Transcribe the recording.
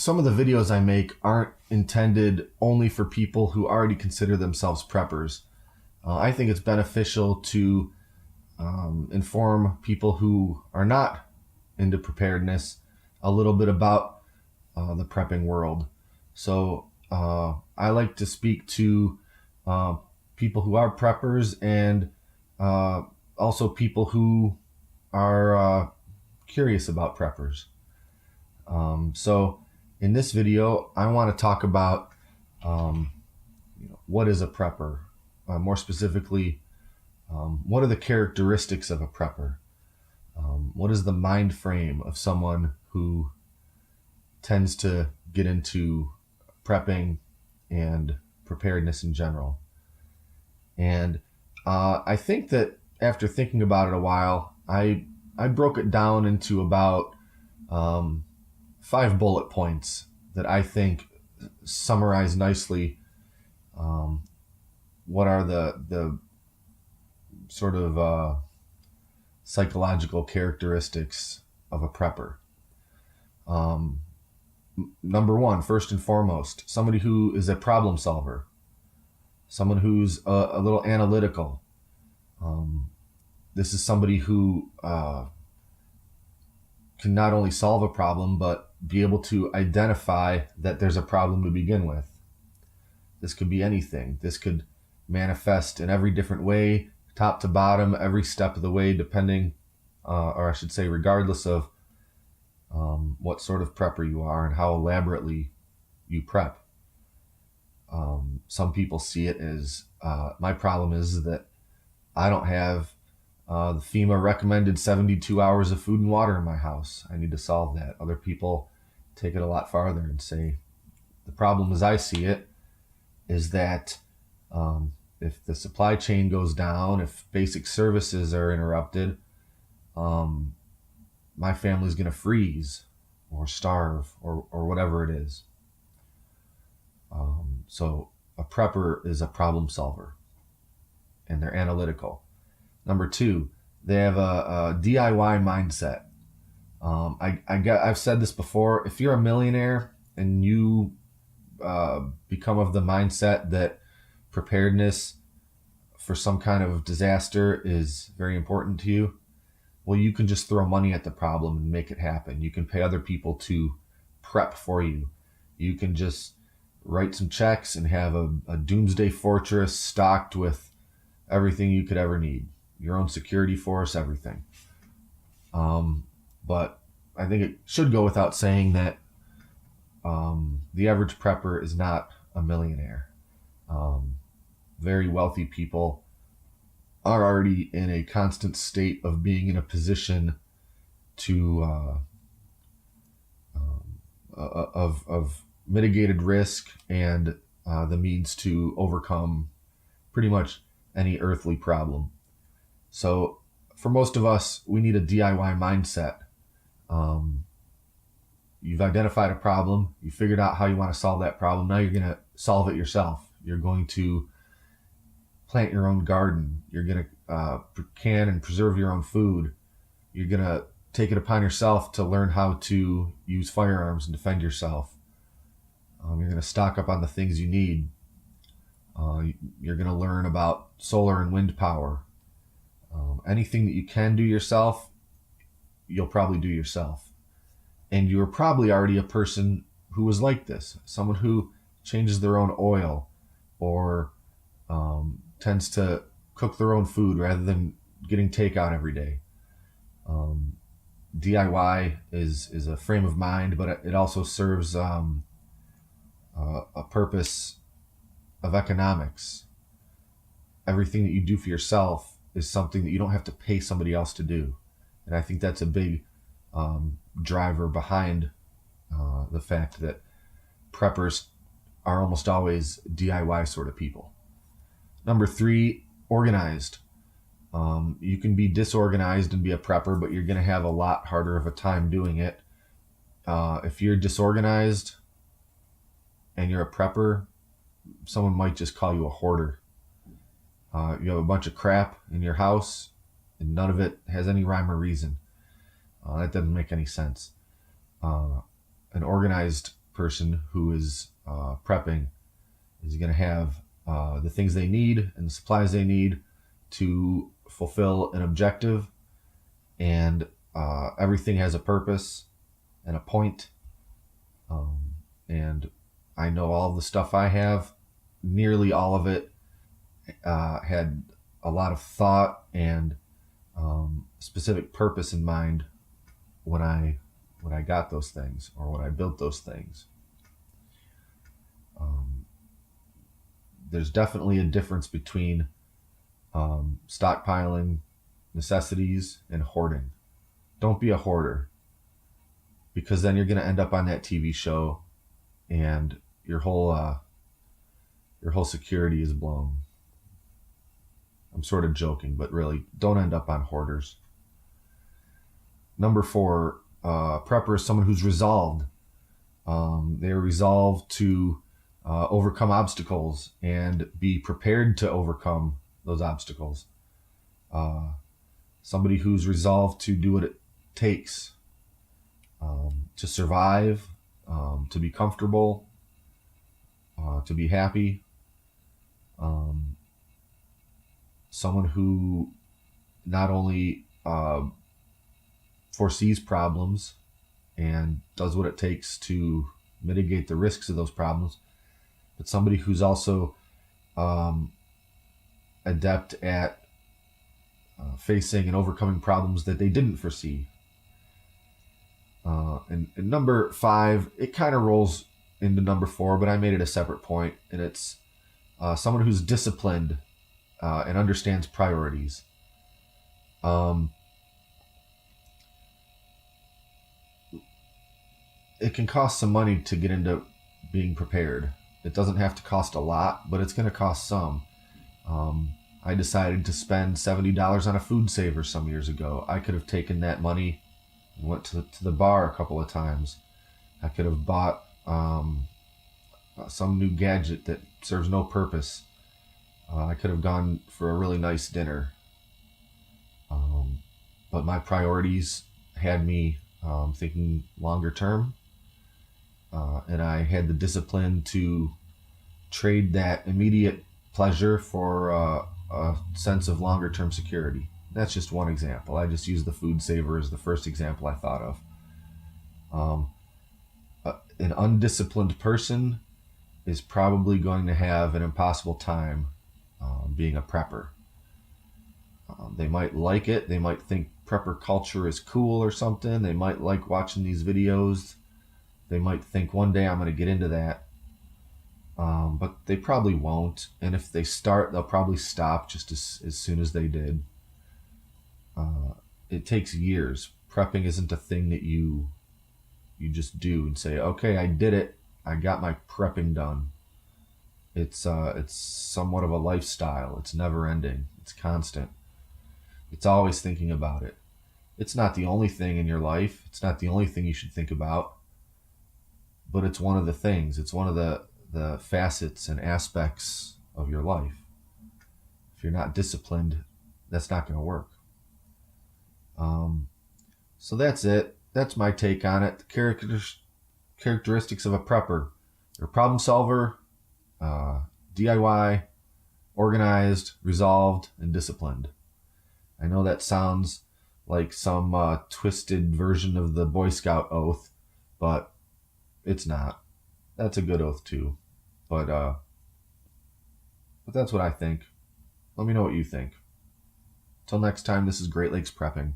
some of the videos I make aren't intended only for people who already consider themselves preppers. I think it's beneficial to inform people who are not into preparedness a little bit about the prepping world. So I like to speak to people who are preppers and also people who are curious about preppers. So in this video, I want to talk about what is a prepper? More specifically, what are the characteristics of a prepper? What is the mind frame of someone who tends to get into prepping and preparedness in general? And I think that after thinking about it a while, I broke it down into about 5 bullet points that I think summarize nicely what are the sort of psychological characteristics of a prepper. Number one, first and foremost, somebody who is a problem solver, someone who's a little analytical. This is somebody who can not only solve a problem, but be able to identify that there's a problem to begin with. This could be anything. This could manifest in every different way, top to bottom, every step of the way, depending, or I should say, regardless of what sort of prepper you are and how elaborately you prep. Some people see it as, my problem is that I don't have the FEMA recommended 72 hours of food and water in my house. I need to solve that. Other people take it a lot farther and say, the problem as I see it is that if the supply chain goes down, if basic services are interrupted, my family's going to freeze or starve or whatever it is. So a prepper is a problem solver, and they're analytical. Number 2, they have a DIY mindset. I've said this before. If you're a millionaire and you become of the mindset that preparedness for some kind of disaster is very important to you, well, you can just throw money at the problem and make it happen. You can pay other people to prep for you. You can just write some checks and have a doomsday fortress stocked with everything you could ever need. Your own security force, everything. But I think it should go without saying that the average prepper is not a millionaire. Very wealthy people are already in a constant state of being in a position to of mitigated risk and the means to overcome pretty much any earthly problem. So for most of us, we need a DIY mindset. You've identified a problem. You figured out how you want to solve that problem. Now you're going to solve it yourself. You're going to plant your own garden. You're going to can and preserve your own food. You're going to take it upon yourself to learn how to use firearms and defend yourself. You're going to stock up on the things you need. You're going to learn about solar and wind power. Anything that you can do yourself, you'll probably do yourself. And you're probably already a person who is like this, someone who changes their own oil or tends to cook their own food rather than getting takeout every day. DIY is a frame of mind, but it also serves a purpose of economics. Everything that you do for yourself is something that you don't have to pay somebody else to do. And I think that's a big driver behind the fact that preppers are almost always DIY sort of people. Number 3, organized. You can be disorganized and be a prepper, but you're going to have a lot harder of a time doing it. If you're disorganized and you're a prepper, someone might just call you a hoarder. You have a bunch of crap in your house and none of it has any rhyme or reason. That doesn't make any sense. An organized person who is prepping is going to have the things they need and the supplies they need to fulfill an objective, and everything has a purpose and a point. And I know all of the stuff I have, nearly all of it, had a lot of thought and specific purpose in mind when I got those things or when I built those things. There's definitely a difference between stockpiling necessities and hoarding. Don't be a hoarder, because then you're going to end up on that TV show and your whole security is blown. I'm sort of joking, but really, don't end up on hoarders. Number 4, prepper is someone who's resolved. They're resolved to overcome obstacles and be prepared to overcome those obstacles. Somebody who's resolved to do what it takes to survive, to be comfortable, to be happy. Someone who not only foresees problems and does what it takes to mitigate the risks of those problems, but somebody who's also adept at facing and overcoming problems that they didn't foresee. And number 5, it kind of rolls into number 4, but I made it a separate point, and it's someone who's disciplined and understands priorities. It can cost some money to get into being prepared. It doesn't have to cost a lot, but it's going to cost some. I decided to spend $70 on a food saver some years ago. I could have taken that money and went to the bar a couple of times. I could have bought some new gadget that serves no purpose. I could have gone for a really nice dinner. But my priorities had me thinking longer term. And I had the discipline to trade that immediate pleasure for a sense of longer term security. That's just one example. I just used the food saver as the first example I thought of. An undisciplined person is probably going to have an impossible time being a prepper. They might like it. They might think prepper culture is cool or something. They might like watching these videos. They might think one day I'm going to get into that. But they probably won't. And if they start, they'll probably stop just as soon as they did. It takes years. Prepping isn't a thing that you just do and say, okay, I did it. I got my prepping done. It's somewhat of a lifestyle. It's never ending. It's constant. It's always thinking about it. It's not the only thing in your life. It's not the only thing you should think about. But it's one of the things. It's one of the facets and aspects of your life. If you're not disciplined, that's not going to work. So that's it. That's my take on it. The characteristics of a prepper. You're a problem solver, DIY, organized, resolved, and disciplined. I know that sounds like some twisted version of the Boy Scout oath, but it's not. That's a good oath too. But that's what I think. Let me know what you think. Till next time, this is Great Lakes Prepping.